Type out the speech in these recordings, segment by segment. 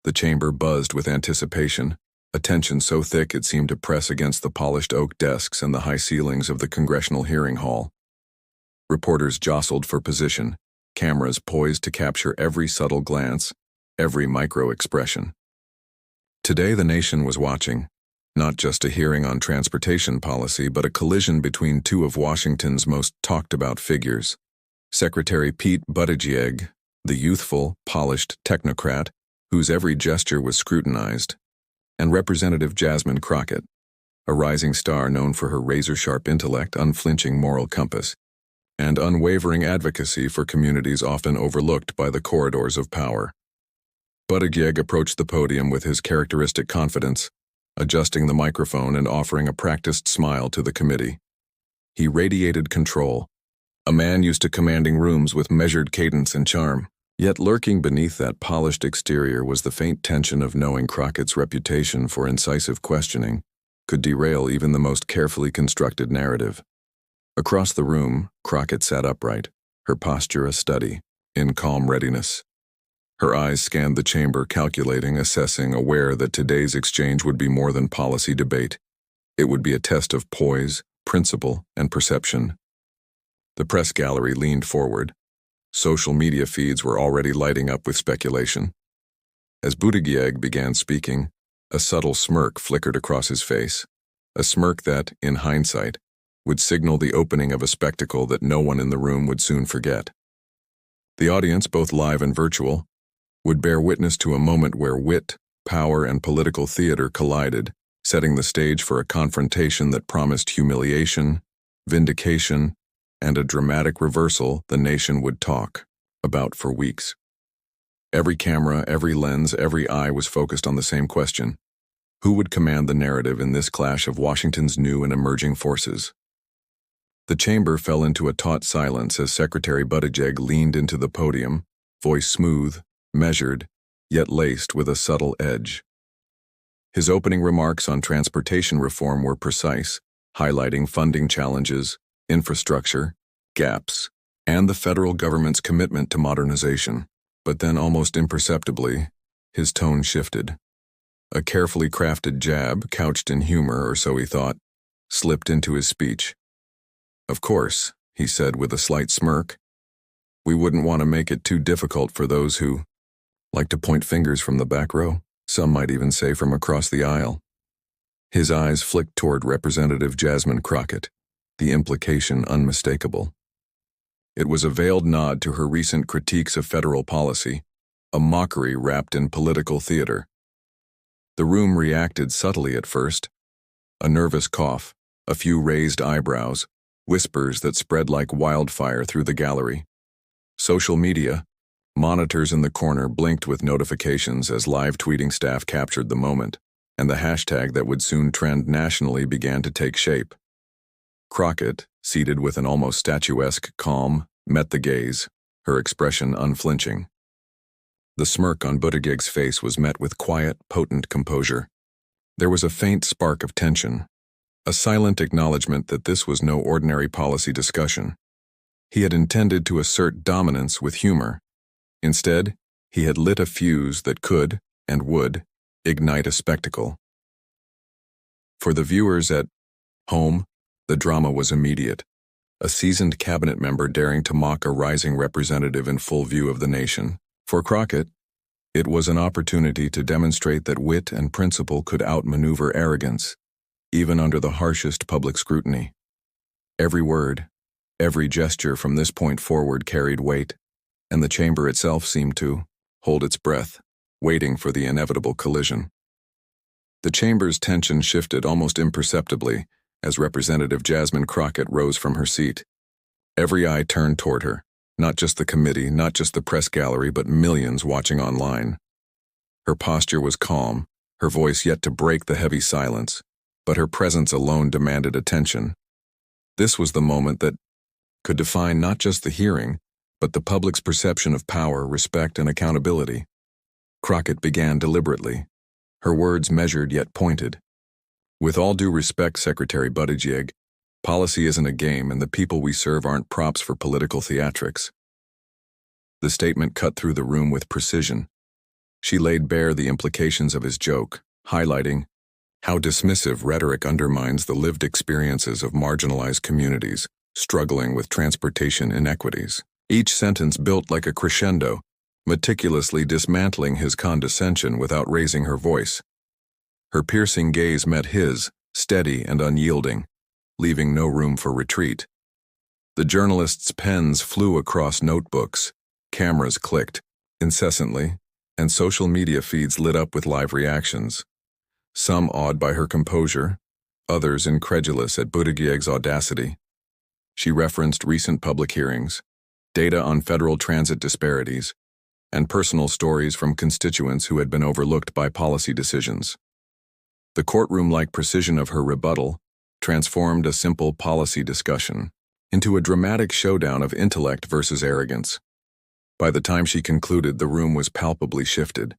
The chamber buzzed with anticipation, a tension so thick it seemed to press against the polished oak desks and the high ceilings of the congressional hearing hall. Reporters jostled for position, cameras poised to capture every subtle glance, every micro-expression. Today the nation was watching, not just a hearing on transportation policy, but a collision between two of Washington's most talked-about figures. Secretary Pete Buttigieg, the youthful, polished technocrat whose every gesture was scrutinized, and Representative Jasmine Crockett, a rising star known for her razor-sharp intellect, unflinching moral compass, and unwavering advocacy for communities often overlooked by the corridors of power. Buttigieg approached the podium with his characteristic confidence, adjusting the microphone and offering a practiced smile to the committee. He radiated control, a man used to commanding rooms with measured cadence and charm. Yet lurking beneath that polished exterior was the faint tension of knowing Crockett's reputation for incisive questioning could derail even the most carefully constructed narrative. Across the room, Crockett sat upright, her posture a study, in calm readiness. Her eyes scanned the chamber, calculating, assessing, aware that today's exchange would be more than policy debate. It would be a test of poise, principle, and perception. The press gallery leaned forward. Social media feeds were already lighting up with speculation. As Buttigieg began speaking, a subtle smirk flickered across his face, a smirk that, in hindsight, would signal the opening of a spectacle that no one in the room would soon forget. The audience, both live and virtual, would bear witness to a moment where wit, power, and political theater collided, setting the stage for a confrontation that promised humiliation, vindication, and a dramatic reversal the nation would talk about for weeks. Every camera, every lens, every eye was focused on the same question: who would command the narrative in this clash of Washington's new and emerging forces? The chamber fell into a taut silence as Secretary Buttigieg leaned into the podium, voice smooth, measured, yet laced with a subtle edge. His opening remarks on transportation reform were precise, highlighting funding challenges, infrastructure, gaps, and the federal government's commitment to modernization. But then, almost imperceptibly, his tone shifted. A carefully crafted jab, couched in humor, or so he thought, slipped into his speech. "Of course," he said with a slight smirk, "we wouldn't want to make it too difficult for those who like to point fingers from the back row, some might even say from across the aisle." His eyes flicked toward Representative Jasmine Crockett, the implication unmistakable. It was a veiled nod to her recent critiques of federal policy, a mockery wrapped in political theater. The room reacted subtly at first. A nervous cough, a few raised eyebrows, whispers that spread like wildfire through the gallery. Social media, monitors in the corner blinked with notifications as live tweeting staff captured the moment, and the hashtag that would soon trend nationally began to take shape. Crockett, seated with an almost statuesque calm, met the gaze, her expression unflinching. The smirk on Buttigieg's face was met with quiet, potent composure. There was a faint spark of tension, a silent acknowledgement that this was no ordinary policy discussion. He had intended to assert dominance with humor. Instead, he had lit a fuse that could, and would, ignite a spectacle. For the viewers at home, the drama was immediate. A seasoned cabinet member daring to mock a rising representative in full view of the nation. For Crockett, it was an opportunity to demonstrate that wit and principle could outmaneuver arrogance, even under the harshest public scrutiny. Every word, every gesture from this point forward carried weight, and the chamber itself seemed to hold its breath, waiting for the inevitable collision. The chamber's tension shifted almost imperceptibly as Representative Jasmine Crockett rose from her seat. Every eye turned toward her, not just the committee, not just the press gallery, but millions watching online. Her posture was calm, her voice yet to break the heavy silence, but her presence alone demanded attention. This was the moment that could define not just the hearing, but the public's perception of power, respect, and accountability. Crockett began deliberately, her words measured yet pointed. "With all due respect, Secretary Buttigieg, policy isn't a game, and the people we serve aren't props for political theatrics." The statement cut through the room with precision. She laid bare the implications of his joke, highlighting how dismissive rhetoric undermines the lived experiences of marginalized communities struggling with transportation inequities. Each sentence built like a crescendo, meticulously dismantling his condescension without raising her voice. Her piercing gaze met his, steady and unyielding, leaving no room for retreat. The journalist's pens flew across notebooks, cameras clicked incessantly, and social media feeds lit up with live reactions. Some awed by her composure, others incredulous at Buttigieg's audacity. She referenced recent public hearings, data on federal transit disparities, and personal stories from constituents who had been overlooked by policy decisions. The courtroom-like precision of her rebuttal transformed a simple policy discussion into a dramatic showdown of intellect versus arrogance. By the time she concluded, the room was palpably shifted.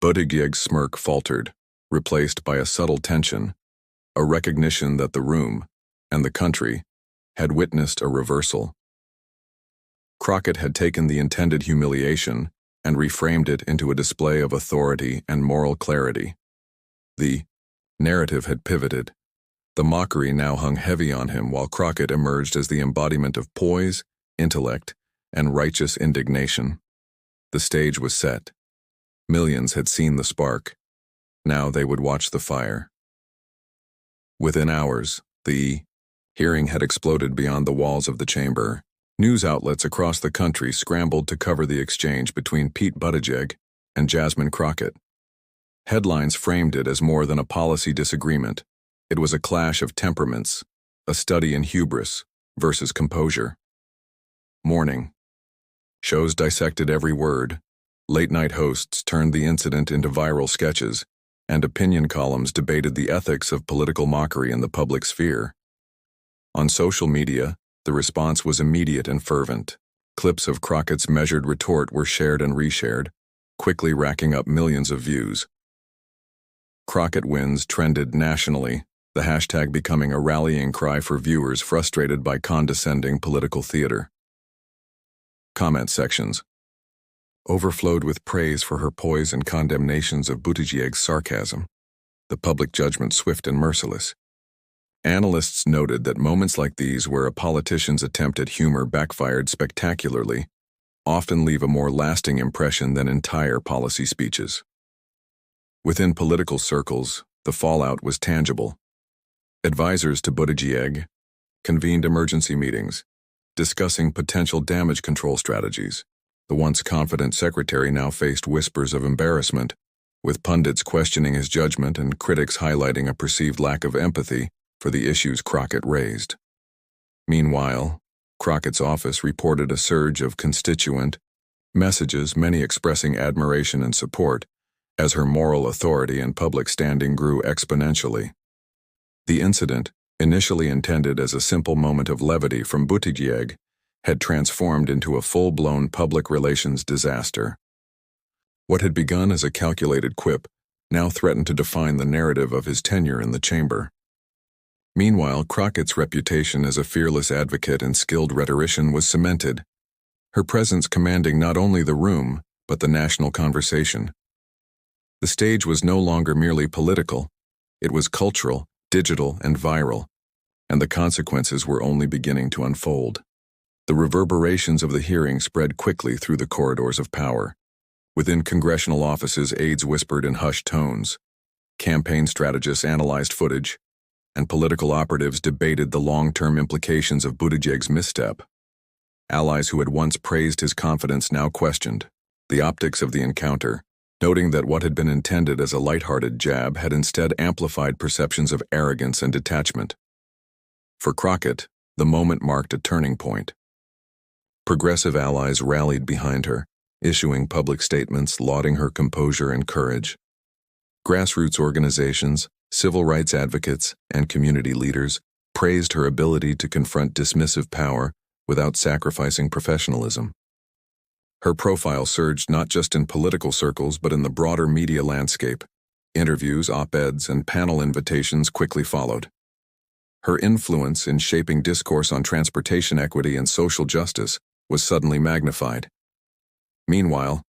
Buttigieg's smirk faltered, replaced by a subtle tension, a recognition that the room, and the country, had witnessed a reversal. Crockett had taken the intended humiliation and reframed it into a display of authority and moral clarity. The narrative had pivoted. The mockery now hung heavy on him, while Crockett emerged as the embodiment of poise, intellect, and righteous indignation. The stage was set. Millions had seen the spark. Now they would watch the fire. Within hours, the hearing had exploded beyond the walls of the chamber. News outlets across the country scrambled to cover the exchange between Pete Buttigieg and Jasmine Crockett. Headlines framed it as more than a policy disagreement. It was a clash of temperaments, a study in hubris versus composure. Morning shows dissected every word. Late-night hosts turned the incident into viral sketches, and opinion columns debated the ethics of political mockery in the public sphere. On social media, the response was immediate and fervent. Clips of Crockett's measured retort were shared and reshared, quickly racking up millions of views. Crockett wins trended nationally, the hashtag becoming a rallying cry for viewers frustrated by condescending political theater. Comment sections overflowed with praise for her poise and condemnations of Buttigieg's sarcasm, the public judgment swift and merciless. Analysts noted that moments like these, where a politician's attempt at humor backfired spectacularly, often leave a more lasting impression than entire policy speeches. Within political circles, the fallout was tangible. Advisors to Buttigieg convened emergency meetings, discussing potential damage control strategies. The once confident secretary now faced whispers of embarrassment, with pundits questioning his judgment and critics highlighting a perceived lack of empathy for the issues Crockett raised. Meanwhile, Crockett's office reported a surge of constituent messages, many expressing admiration and support, as her moral authority and public standing grew exponentially. The incident, initially intended as a simple moment of levity from Buttigieg, had transformed into a full-blown public relations disaster. What had begun as a calculated quip now threatened to define the narrative of his tenure in the chamber. Meanwhile, Crockett's reputation as a fearless advocate and skilled rhetorician was cemented, her presence commanding not only the room, but the national conversation. The stage was no longer merely political, it was cultural, digital, and viral, and the consequences were only beginning to unfold. The reverberations of the hearing spread quickly through the corridors of power. Within congressional offices, aides whispered in hushed tones. Campaign strategists analyzed footage, and political operatives debated the long-term implications of Buttigieg's misstep. Allies who had once praised his confidence now questioned the optics of the encounter, noting that what had been intended as a lighthearted jab had instead amplified perceptions of arrogance and detachment. For Crockett, the moment marked a turning point. Progressive allies rallied behind her, issuing public statements lauding her composure and courage. Grassroots organizations, civil rights advocates, and community leaders praised her ability to confront dismissive power without sacrificing professionalism. Her profile surged not just in political circles but in the broader media landscape. Interviews, op-eds, and panel invitations quickly followed. Her influence in shaping discourse on transportation equity and social justice was suddenly magnified. Meanwhile,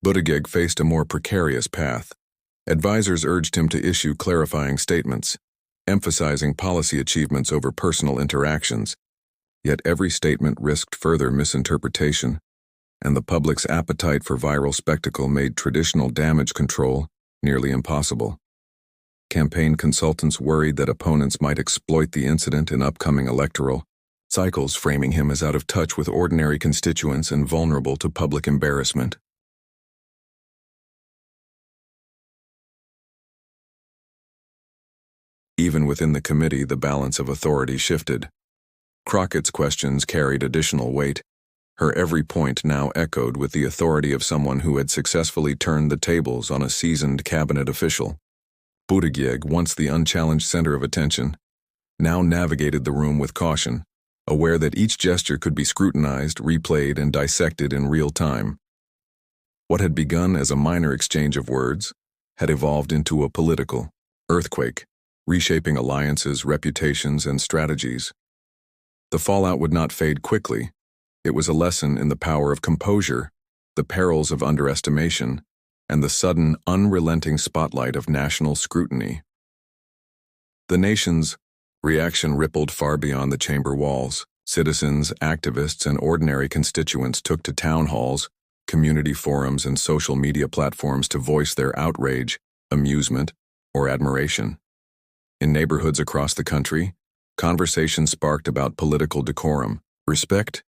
Buttigieg faced a more precarious path. Advisors urged him to issue clarifying statements, emphasizing policy achievements over personal interactions. Yet every statement risked further misinterpretation, and the public's appetite for viral spectacle made traditional damage control nearly impossible. Campaign consultants worried that opponents might exploit the incident in upcoming electoral cycles, framing him as out of touch with ordinary constituents and vulnerable to public embarrassment. Even within the committee, the balance of authority shifted. Crockett's questions carried additional weight. Her every point now echoed with the authority of someone who had successfully turned the tables on a seasoned cabinet official. Buttigieg, once the unchallenged center of attention, now navigated the room with caution, aware that each gesture could be scrutinized, replayed, and dissected in real time. What had begun as a minor exchange of words had evolved into a political earthquake, reshaping alliances, reputations, and strategies. The fallout would not fade quickly. It was a lesson in the power of composure, the perils of underestimation, and the sudden, unrelenting spotlight of national scrutiny. The nation's reaction rippled far beyond the chamber walls. Citizens, activists, and ordinary constituents took to town halls, community forums, and social media platforms to voice their outrage, amusement, or admiration. In neighborhoods across the country, conversations sparked about political decorum, respect,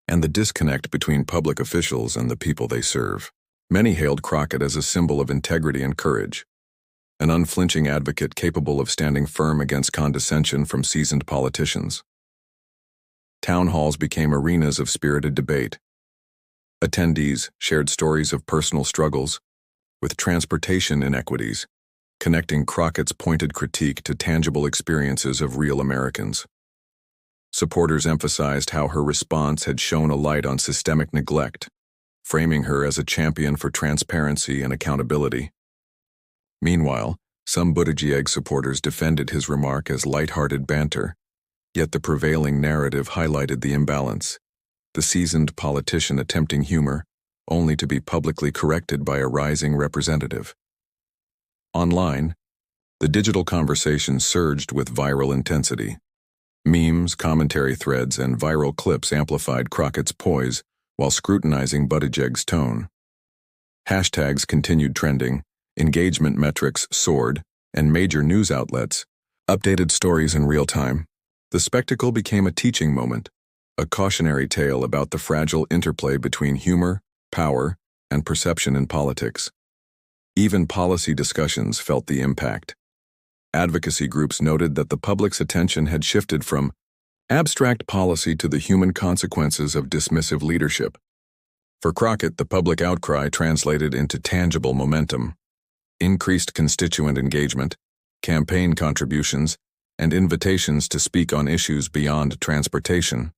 and the disconnect between public officials and the people they serve. Many hailed Crockett as a symbol of integrity and courage, an unflinching advocate capable of standing firm against condescension from seasoned politicians. Town halls became arenas of spirited debate. Attendees shared stories of personal struggles, with transportation inequities, connecting Crockett's pointed critique to tangible experiences of real Americans. Supporters emphasized how her response had shone a light on systemic neglect, framing her as a champion for transparency and accountability. Meanwhile, some Buttigieg supporters defended his remark as light-hearted banter, yet the prevailing narrative highlighted the imbalance, the seasoned politician attempting humor, only to be publicly corrected by a rising representative. Online, the digital conversation surged with viral intensity. Memes, commentary threads, and viral clips amplified Crockett's poise while scrutinizing Buttigieg's tone. Hashtags continued trending, engagement metrics soared, and major news outlets updated stories in real time. The spectacle became a teaching moment, a cautionary tale about the fragile interplay between humor, power, and perception in politics. Even policy discussions felt the impact. Advocacy groups noted that the public's attention had shifted from abstract policy to the human consequences of dismissive leadership. For Crockett, the public outcry translated into tangible momentum. Increased constituent engagement, campaign contributions, and invitations to speak on issues beyond transportation.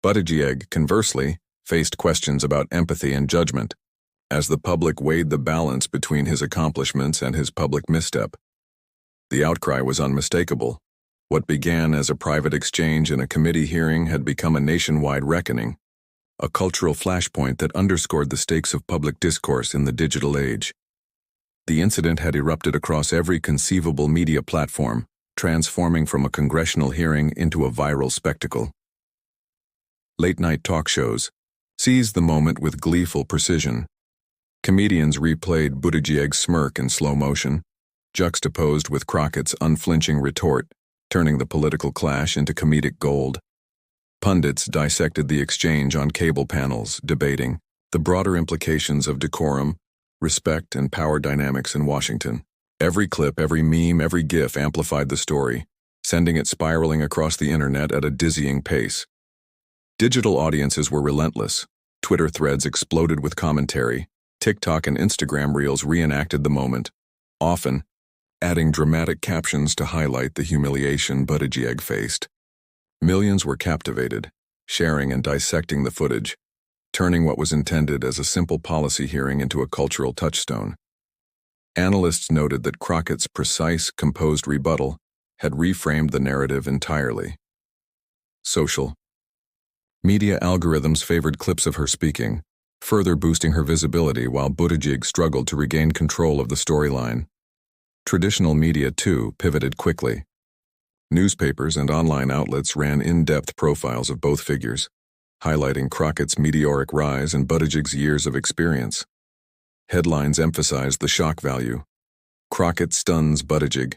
Buttigieg, conversely, faced questions about empathy and judgment, as the public weighed the balance between his accomplishments and his public misstep. The outcry was unmistakable. What began as a private exchange in a committee hearing had become a nationwide reckoning, a cultural flashpoint that underscored the stakes of public discourse in the digital age. The incident had erupted across every conceivable media platform, transforming from a congressional hearing into a viral spectacle. Late-night talk shows seized the moment with gleeful precision. Comedians replayed Buttigieg's smirk in slow motion, juxtaposed with Crockett's unflinching retort, turning the political clash into comedic gold. Pundits dissected the exchange on cable panels, debating the broader implications of decorum, respect, and power dynamics in Washington. Every clip, every meme, every GIF amplified the story, sending it spiraling across the internet at a dizzying pace. Digital audiences were relentless. Twitter threads exploded with commentary. TikTok and Instagram reels reenacted the moment, often adding dramatic captions to highlight the humiliation Buttigieg faced. Millions were captivated, sharing and dissecting the footage, turning what was intended as a simple policy hearing into a cultural touchstone. Analysts noted that Crockett's precise, composed rebuttal had reframed the narrative entirely. Social media algorithms favored clips of her speaking, further boosting her visibility while Buttigieg struggled to regain control of the storyline. Traditional media, too, pivoted quickly. Newspapers and online outlets ran in-depth profiles of both figures, highlighting Crockett's meteoric rise and Buttigieg's years of experience. Headlines emphasized the shock value. Crockett stuns Buttigieg.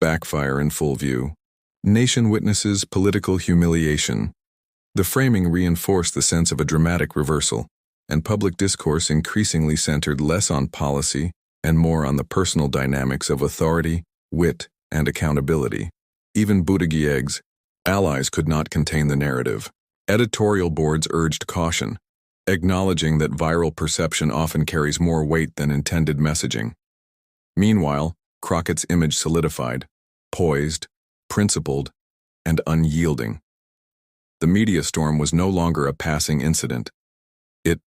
Backfire in full view. Nation witnesses political humiliation. The framing reinforced the sense of a dramatic reversal, and public discourse increasingly centered less on policy and more on the personal dynamics of authority, wit, and accountability. Even Buttigieg's allies could not contain the narrative. Editorial boards urged caution, acknowledging that viral perception often carries more weight than intended messaging. Meanwhile, Crockett's image solidified, poised, principled, and unyielding. The media storm was no longer a passing incident. It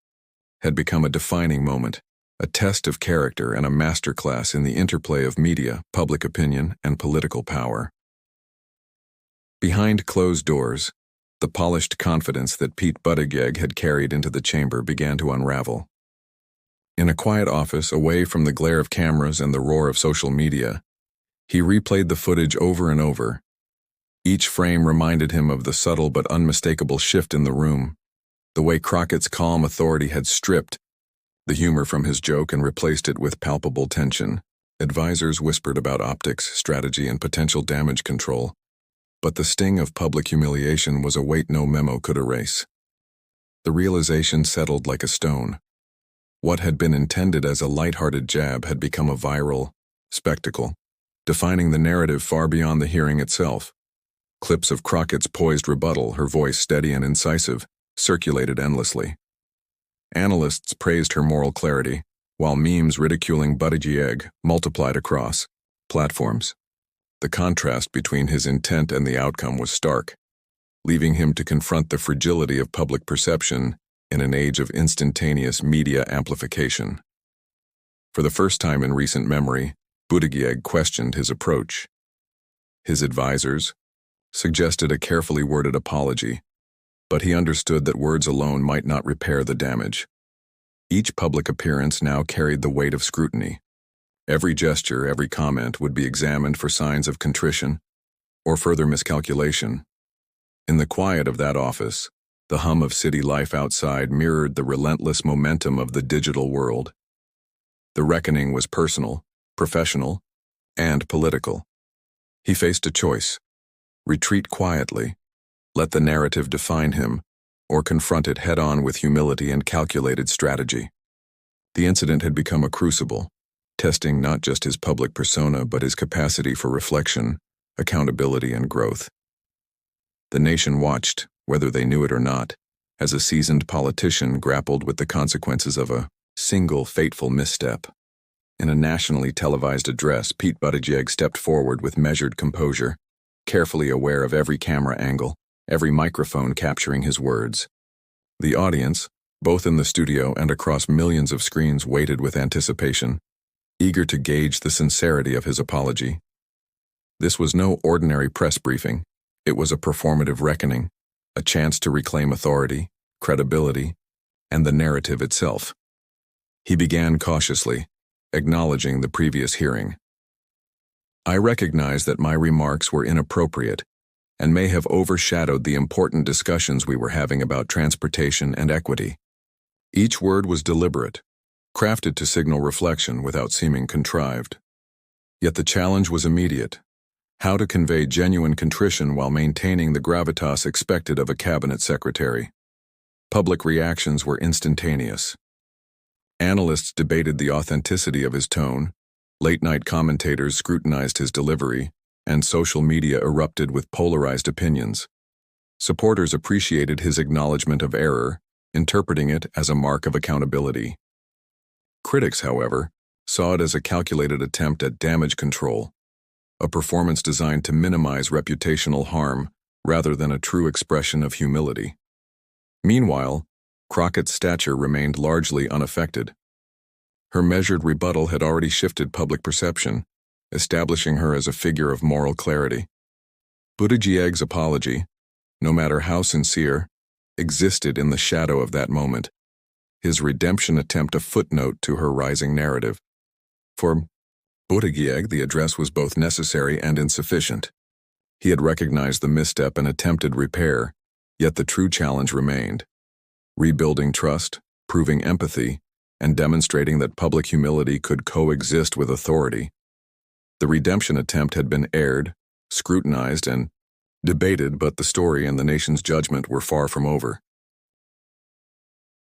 had become a defining moment, a test of character and a masterclass in the interplay of media, public opinion, and political power. Behind closed doors, the polished confidence that Pete Buttigieg had carried into the chamber began to unravel. In a quiet office, away from the glare of cameras and the roar of social media, he replayed the footage over and over. Each frame reminded him of the subtle but unmistakable shift in the room, the way Crockett's calm authority had stripped the humor from his joke and replaced it with palpable tension. Advisors whispered about optics, strategy, and potential damage control, but the sting of public humiliation was a weight no memo could erase. The realization settled like a stone. What had been intended as a light-hearted jab had become a viral spectacle, defining the narrative far beyond the hearing itself. Clips of Crockett's poised rebuttal, her voice steady and incisive, circulated endlessly. Analysts praised her moral clarity, while memes ridiculing Buttigieg multiplied across platforms. The contrast between his intent and the outcome was stark, leaving him to confront the fragility of public perception in an age of instantaneous media amplification. For the first time in recent memory, Buttigieg questioned his approach. His advisors suggested a carefully worded apology, but he understood that words alone might not repair the damage. Each public appearance now carried the weight of scrutiny. Every gesture, every comment would be examined for signs of contrition or further miscalculation. In the quiet of that office, the hum of city life outside mirrored the relentless momentum of the digital world. The reckoning was personal, professional, and political. He faced a choice: retreat quietly, let the narrative define him, or confront it head-on with humility and calculated strategy. The incident had become a crucible, testing not just his public persona but his capacity for reflection, accountability, and growth. The nation watched, whether they knew it or not, as a seasoned politician grappled with the consequences of a single fateful misstep. In a nationally televised address, Pete Buttigieg stepped forward with measured composure, carefully aware of every camera angle, every microphone capturing his words. The audience, both in the studio and across millions of screens, waited with anticipation, eager to gauge the sincerity of his apology. This was no ordinary press briefing. It was a performative reckoning, a chance to reclaim authority, credibility, and the narrative itself. He began cautiously, acknowledging the previous hearing. I recognize that my remarks were inappropriate and may have overshadowed the important discussions we were having about transportation and equity. Each word was deliberate, crafted to signal reflection without seeming contrived. Yet the challenge was immediate: how to convey genuine contrition while maintaining the gravitas expected of a cabinet secretary. Public reactions were instantaneous. Analysts debated the authenticity of his tone, late-night commentators scrutinized his delivery, and social media erupted with polarized opinions. Supporters appreciated his acknowledgement of error, interpreting it as a mark of accountability. Critics, however, saw it as a calculated attempt at damage control, a performance designed to minimize reputational harm rather than a true expression of humility. Meanwhile, Crockett's stature remained largely unaffected. Her measured rebuttal had already shifted public perception, establishing her as a figure of moral clarity. Buttigieg's apology, no matter how sincere, existed in the shadow of that moment. his redemption attempt a footnote to her rising narrative. For Buttigieg, the address was both necessary and insufficient. He had recognized the misstep and attempted repair, yet the true challenge remained: rebuilding trust, proving empathy, and demonstrating that public humility could coexist with authority. The redemption attempt had been aired, scrutinized, and debated, but the story and the nation's judgment were far from over.